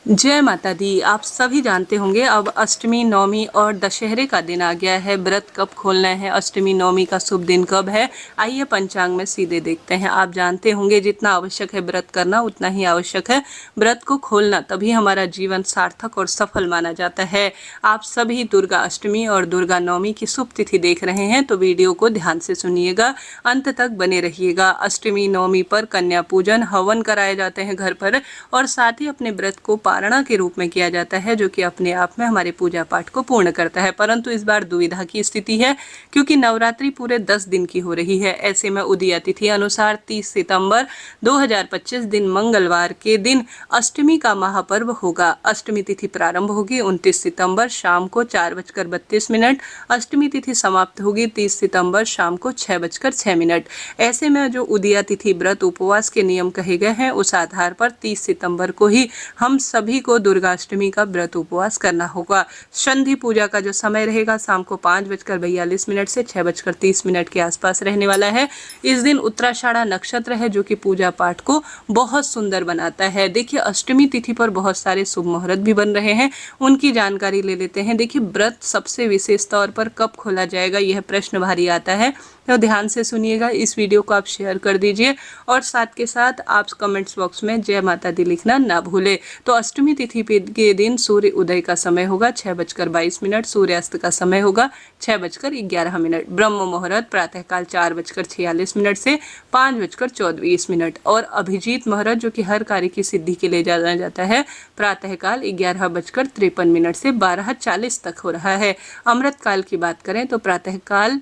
जय माता दी। आप सभी जानते होंगे अब अष्टमी, नवमी और दशहरे का दिन आ गया है। व्रत कब खोलना है, अष्टमी नवमी का शुभ दिन कब है, आइए पंचांग में सीधे देखते हैं। आप जानते होंगे जितना आवश्यक है व्रत करना उतना ही आवश्यक है व्रत को खोलना, तभी हमारा जीवन सार्थक और सफल माना जाता है। आप सभी दुर्गा अष्टमी और दुर्गा नवमी की शुभ तिथि देख रहे हैं तो वीडियो को ध्यान से सुनिएगा, अंत तक बने रहिएगा। अष्टमी नवमी पर कन्या पूजन, हवन कराए जाते हैं घर पर और साथ ही अपने व्रत को पारणा के रूप में किया जाता है, जो कि अपने आप में हमारे पूजा पाठ को पूर्ण करता है। परंतु इस बार दुविधा की स्थिति है क्योंकि नवरात्रि पूरे 10 दिन की हो रही है। ऐसे में उदया तिथि अनुसार 30 सितंबर 2025 दिन मंगलवार के दिन अष्टमी का महापर्व होगा। अष्टमी तिथि प्रारंभ होगी 29 सितंबर शाम को 4:32। अष्टमी तिथि समाप्त होगी 30 सितंबर शाम को 6:06। ऐसे में जो उदया तिथि व्रत उपवास के नियम कहे गए हैं उस आधार पर 30 सितंबर को ही हम सभी को दुर्गाष्टमी का व्रत उपवास करना होगा। संधि पूजा का जो समय रहेगा शाम को 5:42 से 6:30 के आसपास रहने वाला है। इस दिन उत्तराषाढ़ा नक्षत्र है जो कि पूजा पाठ को बहुत सुंदर बनाता है। देखिए अष्टमी तिथि पर बहुत सारे शुभ मुहूर्त भी बन रहे हैं, उनकी जानकारी ले लेते हैं। देखिए व्रत सबसे विशेष तौर पर कब खोला जाएगा, यह प्रश्न भारी आता है, तो ध्यान से सुनिएगा। इस वीडियो को आप शेयर कर दीजिए और साथ के साथ आप कमेंट्स बॉक्स में जय माता दी लिखना ना भूले। तो अष्टमी तिथि के दिन सूर्य उदय का समय होगा 6:22, सूर्यास्त का समय होगा 6:11। ब्रह्म मुहूर्त प्रातःकाल 4:46 से 5:24 और अभिजीत मुहूर्त जो कि हर कार्य की सिद्धि के लिए जाना जाता है प्रातःकाल 11:53 से 12:40 तक हो रहा है। अमृत काल की बात करें तो प्रातःकाल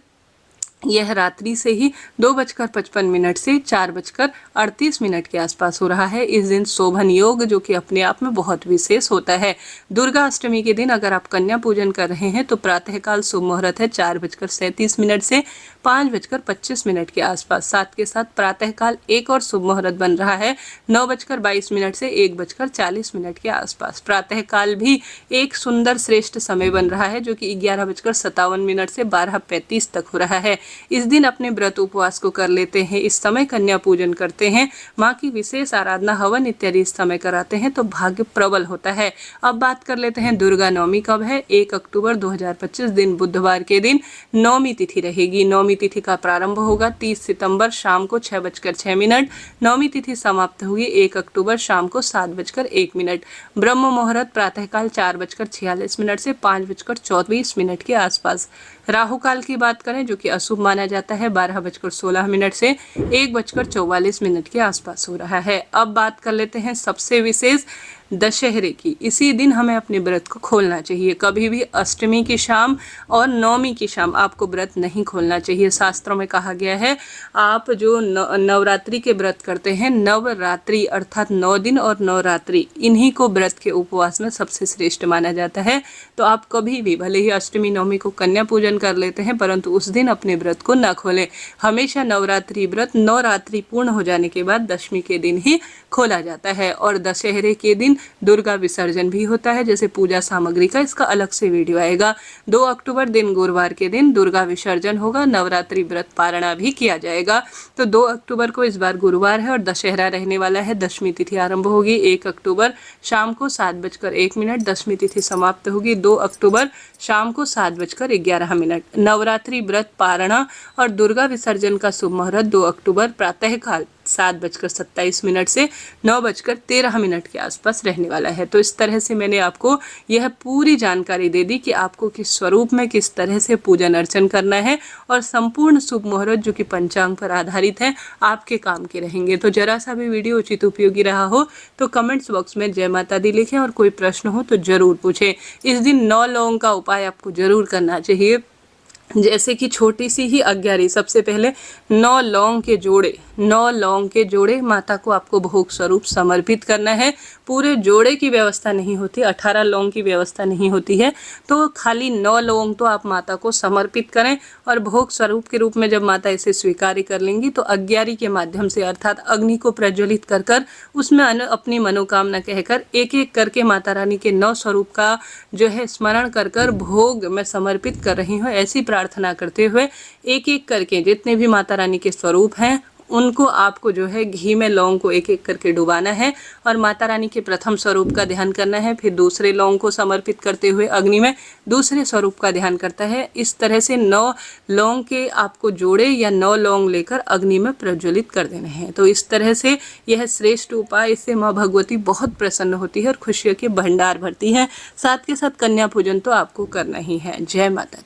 यह रात्रि से ही 2:55 से 4:38 के आसपास हो रहा है। इस दिन शोभन योग जो कि अपने आप में बहुत विशेष होता है। दुर्गा अष्टमी के दिन अगर आप कन्या पूजन कर रहे हैं तो प्रातःकाल शुभ मुहूर्त है 4:37 से 5:25 के आसपास। साथ के साथ प्रातःकाल एक और शुभ मुहूर्त बन रहा है 9:22 से 1:40 के आसपास। प्रातःकाल भी एक सुंदर श्रेष्ठ समय बन रहा है जो कि 11:57 से 12:35 तक हो रहा है। इस दिन अपने व्रत उपवास को कर लेते हैं, इस समय कन्या पूजन करते हैं, माँ की विशेष आराधना हवन इत्यादि इस समय कराते हैं तो भाग्य प्रबल होता है। अब बात कर लेते हैं दुर्गा नवमी कब है। 1 अक्टूबर 2025 दिन बुधवार के दिन नवमी तिथि रहेगी। नवमी तिथि का प्रारंभ होगा 30 सितंबर शाम को 6:06। नवमी तिथि समाप्त होगी 1 अक्टूबर शाम को 7:01। ब्रह्म मुहूर्त प्रातःकाल 4:46 से 5:24 के आसपास। राहु काल की बात करें जो कि अशुभ माना जाता है 12:16 से 1:44 के आसपास हो रहा है। अब बात कर लेते हैं सबसे विशेष दशहरे की। इसी दिन हमें अपने व्रत को खोलना चाहिए। कभी भी अष्टमी की शाम और नवमी की शाम आपको व्रत नहीं खोलना चाहिए। शास्त्रों में कहा गया है आप जो नवरात्रि के व्रत करते हैं, नवरात्रि अर्थात 9 दिन और नवरात्रि, इन्हीं को व्रत के उपवास में सबसे श्रेष्ठ माना जाता है। तो आप कभी भी भले ही अष्टमी नवमी को कन्या पूजन कर लेते हैं परंतु उस दिन अपने व्रत को न खोलें। हमेशा नवरात्रि व्रत नवरात्रि पूर्ण हो जाने के बाद दशमी के दिन ही खोला जाता है। और दशहरे के दिन दुर्गा विसर्जन भी होता है, जैसे पूजा सामग्री का इसका अलग से वीडियो आएगा। 2 अक्टूबर दिन गुरुवार के दिन दुर्गा विसर्जन होगा, नवरात्रि व्रत पारणा भी किया जाएगा। तो 2 अक्टूबर को इस बार गुरुवार है और दशहरा रहने वाला है। दशमी तिथि आरंभ होगी 1 अक्टूबर शाम को 7:01। दशमी तिथि समाप्त होगी 2 अक्टूबर शाम को 7:11। नवरात्रि व्रत पारणा और दुर्गा विसर्जन का शुभ मुहूर्त 2 अक्टूबर प्रातःकाल 7:27 से 9:13 के आसपास रहने वाला है। तो इस तरह से मैंने आपको यह पूरी जानकारी दे दी कि आपको किस स्वरूप में किस तरह से पूजन अर्चन करना है और संपूर्ण शुभ मुहूर्त जो कि पंचांग पर आधारित है आपके काम के रहेंगे। तो जरा सा भी वीडियो उचित उपयोगी रहा हो तो कमेंट्स बॉक्स में जय माता दी लिखें और कोई प्रश्न हो तो जरूर पूछें। इस दिन 9 लौंग का उपाय आपको जरूर करना चाहिए, जैसे कि छोटी सी ही अज्ञारी। सबसे पहले 9 लौंग के जोड़े माता को आपको भोग स्वरूप समर्पित करना है। पूरे जोड़े की व्यवस्था नहीं होती, 18 लौंग की व्यवस्था नहीं होती है, तो खाली 9 लौंग तो आप माता को समर्पित करें और भोग स्वरूप के रूप में जब माता इसे स्वीकार कर लेंगी तो अज्ञारी के माध्यम से अर्थात अग्नि को प्रज्वलित कर कर उसमें अपनी मनोकामना कहकर एक एक करके माता रानी के 9 स्वरूप का जो है स्मरण कर कर भोग मैं समर्पित कर रही हूँ, ऐसी प्रार्थना करते हुए एक एक करके जितने भी माता रानी के स्वरूप हैं उनको आपको जो है घी में लौंग को एक एक करके डुबाना है और माता रानी के प्रथम स्वरूप का ध्यान करना है। फिर दूसरे लौंग को समर्पित करते हुए अग्नि में दूसरे स्वरूप का ध्यान करता है। इस तरह से 9 लौंग के आपको जोड़े या 9 लौंग लेकर अग्नि में प्रज्वलित कर देने हैं। तो इस तरह से यह श्रेष्ठ उपाय, इससे माँ भगवती बहुत प्रसन्न होती है और खुशियों के भंडार भरती है। साथ के साथ कन्या पूजन तो आपको करना ही है। जय माता दी।